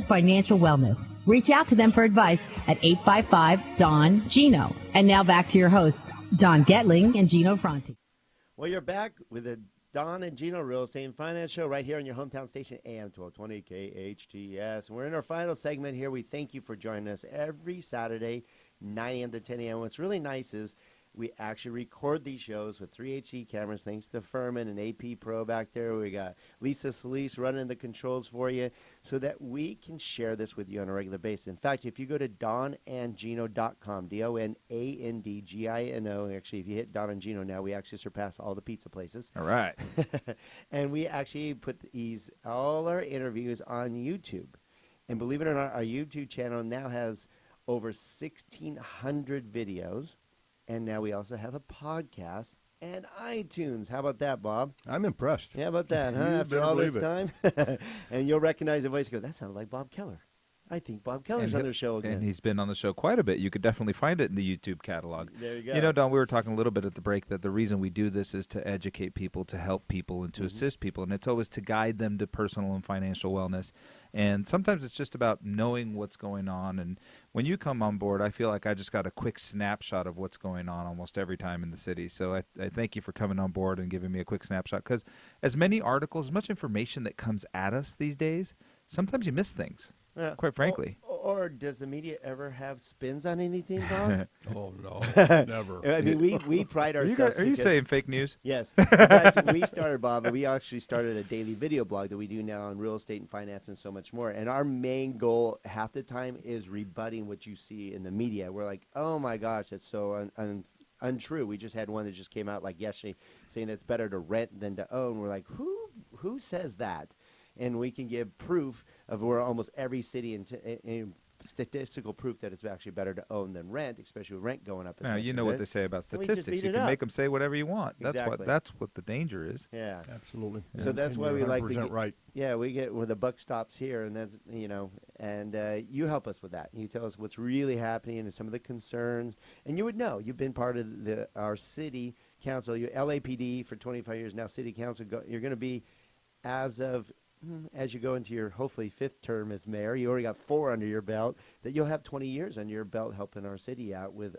Financial wellness. Reach out to them for advice at 855-DON-GINO. And now back to your hosts, Don Getling and Gino Fronti. Well, you're back with the Don and Gino Real Estate and Finance Show right here on your hometown station, AM 1220 KHTS. And we're in our final segment here. We thank you for joining us every Saturday, 9 a.m. to 10 a.m. What's really nice is we actually record these shows with 3 HD cameras, thanks to Furman and AP Pro back there. We got Lisa Solis running the controls for you so that we can share this with you on a regular basis. In fact, if you go to donandgino.com, DONANDGINO, actually, if you hit Don and Gino now, we actually surpass all the pizza places. All right. And we actually put all our interviews on YouTube. And believe it or not, our YouTube channel now has over 1,600 videos. And now we also have a podcast and iTunes. How about that, Bob? I'm impressed. Yeah, about that, huh? After all this time. And you'll recognize the voice and go, that sounds like Bob Keller. I think Bob Keller's on their show again. And he's been on the show quite a bit. You could definitely find it in the YouTube catalog. There you go. You know, Don, we were talking a little bit at the break that the reason we do this is to educate people, to help people, and to assist people. And it's always to guide them to personal and financial wellness. And sometimes it's just about knowing what's going on. And when you come on board, I feel like I just got a quick snapshot of what's going on almost every time in the city. So I thank you for coming on board and giving me a quick snapshot. Because as many articles, as much information that comes at us these days, sometimes you miss things, quite frankly. Or does the media ever have spins on anything, Bob? Oh, no, never. I mean, we pride ourselves. Are you saying fake news? Yes. In fact, we started, Bob, and we actually started a daily video blog that we do now on real estate and finance and so much more. And our main goal half the time is rebutting what you see in the media. We're like, oh, my gosh, that's so untrue. We just had one that just came out like yesterday saying it's better to rent than to own. We're like, who says that? And we can give proof of where almost every city in statistical proof that it's actually better to own than rent, especially with rent going up. Now, you know what they say about statistics. You can make them say whatever you want. Exactly. That's what the danger is. Yeah, absolutely. So that's why we like to right. Yeah, we get where the buck stops here, and that's, you know, and you help us with that. You tell us what's really happening and some of the concerns, and you would know. You've been part of our city council, your LAPD for 25 years now. City council, you're going to be as you go into your hopefully 5th term as mayor. You already got 4 under your belt. That you'll have 20 years under your belt helping our city out with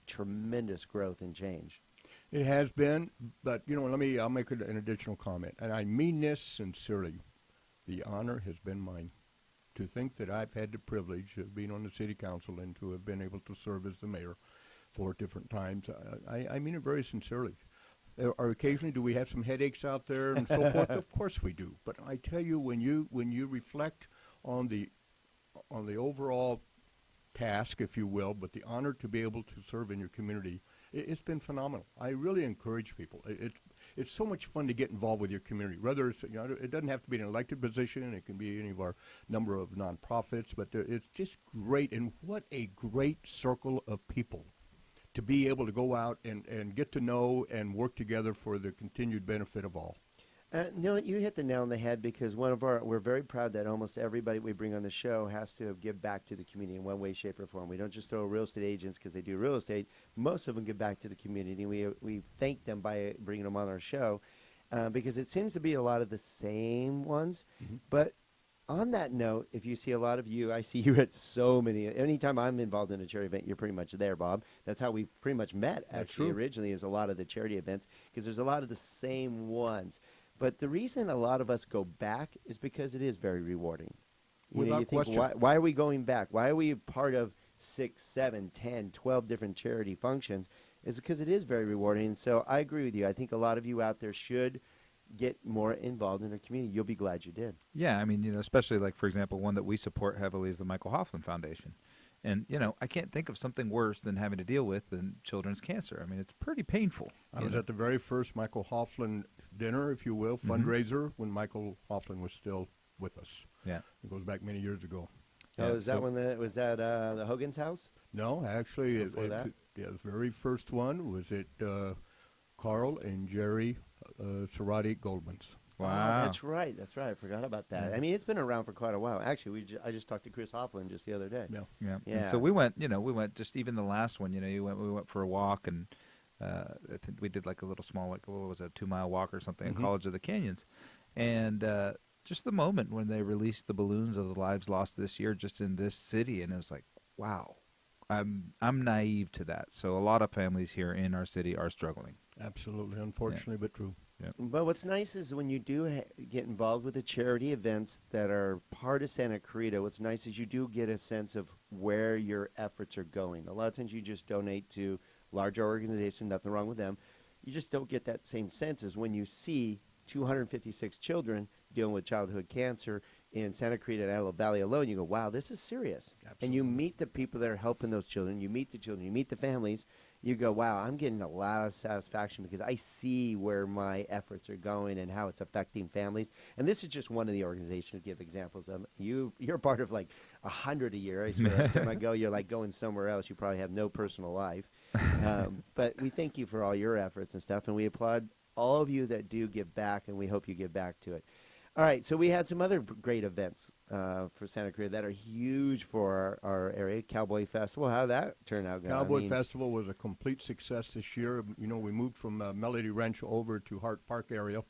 tremendous growth and change. It has been, but you know, I'll make an additional comment, and I mean this sincerely. The honor has been mine to think that I've had the privilege of being on the city council and to have been able to serve as the mayor 4 different times. I mean it very sincerely. Or occasionally, do we have some headaches out there and so forth? Of course we do. But I tell you, when you reflect on the overall task, if you will, but the honor to be able to serve in your community, it's been phenomenal. I really encourage people. It's so much fun to get involved with your community. Whether it's, you know, it doesn't have to be an elected position. It can be any of our number of nonprofits. But it's just great, and what a great circle of people to be able to go out and get to know and work together for the continued benefit of all. No, you hit the nail on the head, because we're very proud that almost everybody we bring on the show has to give back to the community in one way, shape, or form. We don't just throw real estate agents because they do real estate. Most of them give back to the community. We thank them by bringing them on our show because it seems to be a lot of the same ones. Mm-hmm. But on that note, if you see a lot of you, I see you at so many. Anytime I'm involved in a charity event, you're pretty much there, Bob. That's how we pretty much met, actually, originally, is a lot of the charity events, because there's a lot of the same ones. But the reason a lot of us go back is because it is very rewarding. Without question. Why are we going back? Why are we part of 6, 7, 10, 12 different charity functions? Is because it is very rewarding. And so I agree with you. I think a lot of you out there should get more involved in the community. You'll be glad you did. Yeah, I mean, you know, especially like, for example, one that we support heavily is the Michael Hoffman Foundation. And, you know, I can't think of something worse than having to deal with than children's cancer. I mean, it's pretty painful. I was at the very first Michael Hoffman dinner, if you will, fundraiser, when Michael Hoffman was still with us. Yeah. It goes back many years ago. Oh, was that the Hogan's house? No, actually, the very first one was at Carl and Jerry Cerati Goldman's. Wow. Oh, that's right. I forgot about that. Yeah. I mean, it's been around for quite a while. Actually, I just talked to Chris Hoffman just the other day. Yeah. And so we went just even the last one, you know, we went for a walk, and I think we did like a little small, like, what was it, a 2-mile walk or something in College of the Canyons. And just the moment when they released the balloons of the lives lost this year just in this city, and it was like, wow. I'm naive to that. So a lot of families here in our city are struggling. Absolutely, unfortunately, but true. Yeah. But what's nice is when you do get involved with the charity events that are part of Santa Clarita, what's nice is you do get a sense of where your efforts are going. A lot of times you just donate to larger organizations, nothing wrong with them. You just don't get that same sense as when you see 256 children dealing with childhood cancer in Santa Clarita and Antelope Valley alone. You go, wow, this is serious. Absolutely. And you meet the people that are helping those children. You meet the children. You meet the families. You go, wow, I'm getting a lot of satisfaction because I see where my efforts are going and how it's affecting families. And this is just one of the organizations to give examples of. You're part of like 100 a year. I swear, every time I go, you're like going somewhere else. You probably have no personal life. But we thank you for all your efforts and stuff, and we applaud all of you that do give back, and we hope you give back to it. All right, so we had some other great events for Santa Clarita that are huge for our area. Cowboy Festival, how did that turn out? Cowboy Festival was a complete success this year. You know, we moved from Melody Ranch over to Hart Park area,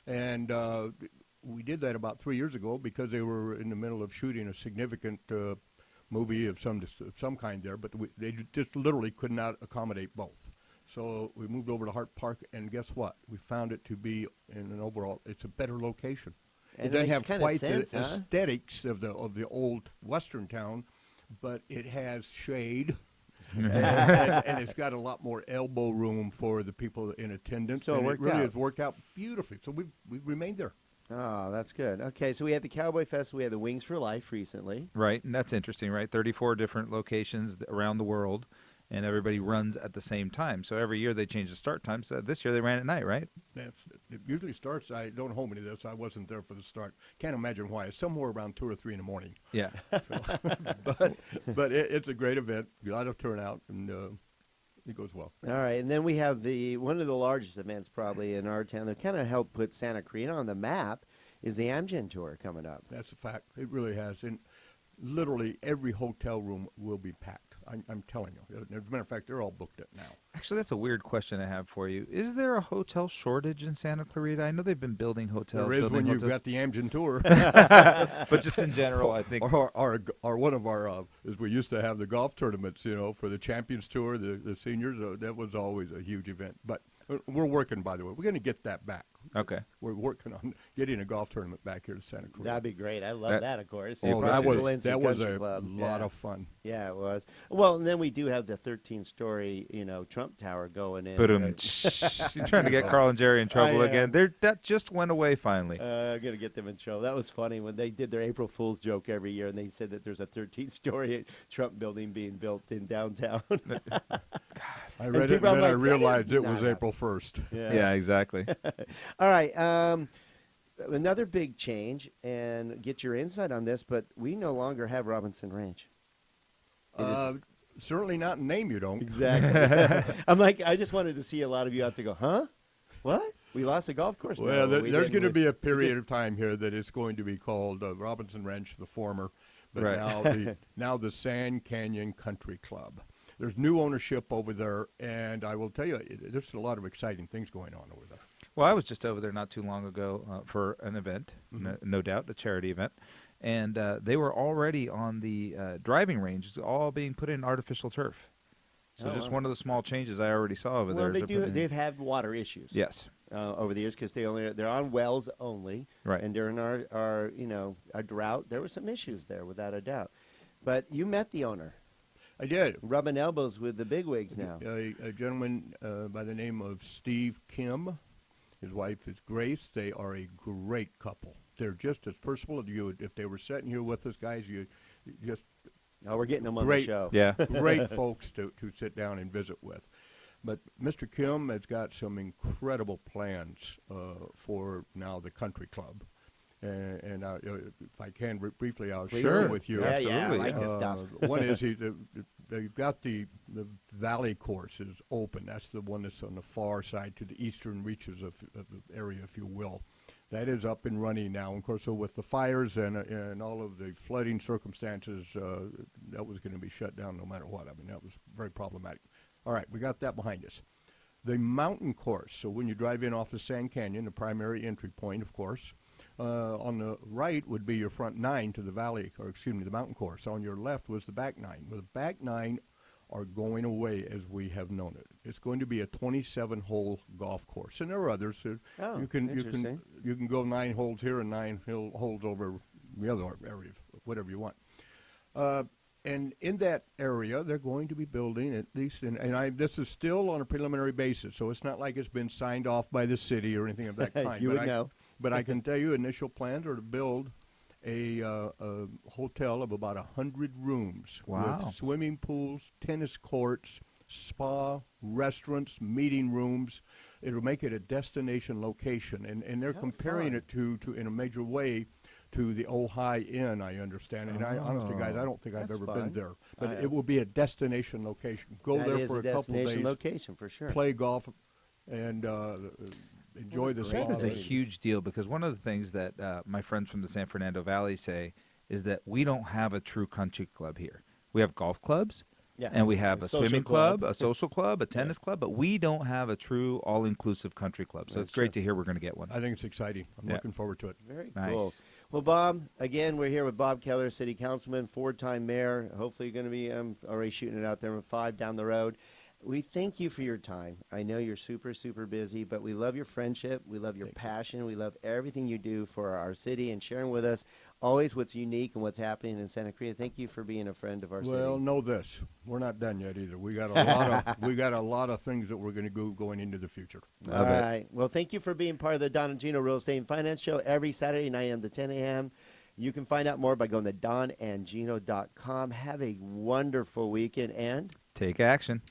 and we did that about 3 years ago because they were in the middle of shooting a significant movie of some kind there, but they just literally could not accommodate both. So we moved over to Hart Park, and guess what? We found it to be, in an overall, it's a better location. And it doesn't have quite sense, the aesthetics of the old western town, but it has shade, and it's got a lot more elbow room for the people in attendance. So and it really has worked out beautifully. So we've remained there. Oh, that's good. Okay, so we had the Cowboy Festival. We had the Wings for Life recently. Right, and that's interesting, right? 34 different locations around the world, and everybody runs at the same time. So every year they change the start time. So this year they ran at night, right? It usually starts, I don't hold me to this, I wasn't there for the start. Can't imagine why. It's somewhere around 2 or 3 in the morning. Yeah. So, but it's a great event, a lot of turnout, and it goes well. All right, and then we have one of the largest events probably in our town that kind of helped put Santa Clarita on the map is the Amgen Tour coming up. That's a fact. It really has. And literally every hotel room will be packed. I'm telling you. As a matter of fact, they're all booked up now. Actually, that's a weird question I have for you. Is there a hotel shortage in Santa Clarita? I know they've been building hotels. There is when you've got the Amgen Tour. But just in general, I think. Or one of our, as we used to have the golf tournaments, you know, for the Champions Tour, the seniors, that was always a huge event. But we're working, by the way. We're going to get that back. Okay. We're working on getting a golf tournament back here to Santa Cruz. That'd be great. I love that, of course. Oh, that was a Club. lot of fun. Yeah, it was. Well, and then we do have the 13-story, Trump Tower going in. But right? you're trying to get Carl and Jerry in trouble again. That just went away finally. I'm going to get them in trouble. That was funny when they did their April Fool's joke every year, and they said that there's a 13-story Trump building being built in downtown. I read it, and then I realized it was April 1st. Yeah, exactly. All right. Another big change, and get your insight on this, but we no longer have Robinson Ranch. Certainly not in name, you don't. Exactly. I'm like, I just wanted to see a lot of you out there go, huh? What? We lost a golf course. Well, no, there's going to be a period of time here that it's going to be called Robinson Ranch, the former, but now the Sand Canyon Country Club. There's new ownership over there, and I will tell you, there's a lot of exciting things going on over there. Well, I was just over there not too long ago for an event, no doubt, a charity event, and they were already on the driving range, all being put in artificial turf. So one of the small changes I already saw over there. Well, they've had water issues. Yes. Over the years because they're on wells only. Right. And during our drought, there were some issues there without a doubt. But you met the owner. I did. Rubbing elbows with the bigwigs now. A gentleman by the name of Steve Kim. His wife is Grace. They are a great couple. They're just as personable as you. If they were sitting here with us, guys, you just we're getting them on the show. Yeah. Great folks to sit down and visit with. But Mr. Kim has got some incredible plans for now the country club. And if I can briefly, I'll share with you. Yeah, I like this stuff. One is they've got the Valley course is open. That's the one that's on the far side to the eastern reaches of the area, if you will. That is up and running now. Of course, so with the fires and all of the flooding circumstances, that was going to be shut down no matter what. I mean, that was very problematic. All right, we got that behind us. The mountain course, so when you drive in off of Sand Canyon, the primary entry point, of course, On the right would be your front 9 to the valley, or excuse me, the mountain course. On your left was the back 9. Well, the back 9 are going away as we have known it. It's going to be a 27-hole golf course, and there are others. Oh, you can interesting. you can go 9 holes here and 9 holes over the other area, whatever you want. And in that area, they're going to be building at least, this is still on a preliminary basis, so it's not like it's been signed off by the city or anything of that kind. You would know. But I can tell you, initial plans are to build a hotel of about 100 rooms. Wow. With swimming pools, tennis courts, spa, restaurants, meeting rooms. It'll make it a destination location, and they're comparing it to in a major way to the Ojai Inn, I understand. And I honestly, guys, I don't think I've ever been there. But it will be a destination location. Go there for a couple days. Destination location for sure. Play golf and enjoy the That is a spa. huge deal because one of the things that my friends from the San Fernando Valley say is that we don't have a true country club here. We have golf clubs, and we have a swimming club, a social club, a tennis club, but we don't have a true all-inclusive country club. So it's great to hear we're going to get one. I think it's exciting. I'm looking forward to it. Very Nice. cool. Well, Bob, again, we're here with Bob Keller, city councilman, 4-time mayor. Hopefully you're going to be already shooting it out there with 5 down the road. We thank you for your time. I know you're super, super busy, but we love your friendship. We love your passion. We love everything you do for our city and sharing with us always what's unique and what's happening in Santa Cruz. Thank you for being a friend of our city. Well, know this: we're not done yet either. We got a lot of things that we're going to do going into the future. All right. Well, thank you for being part of the Don and Gino Real Estate and Finance Show every Saturday, 9 a.m. to 10 a.m. You can find out more by going to donandgino.com. Have a wonderful weekend and Take action.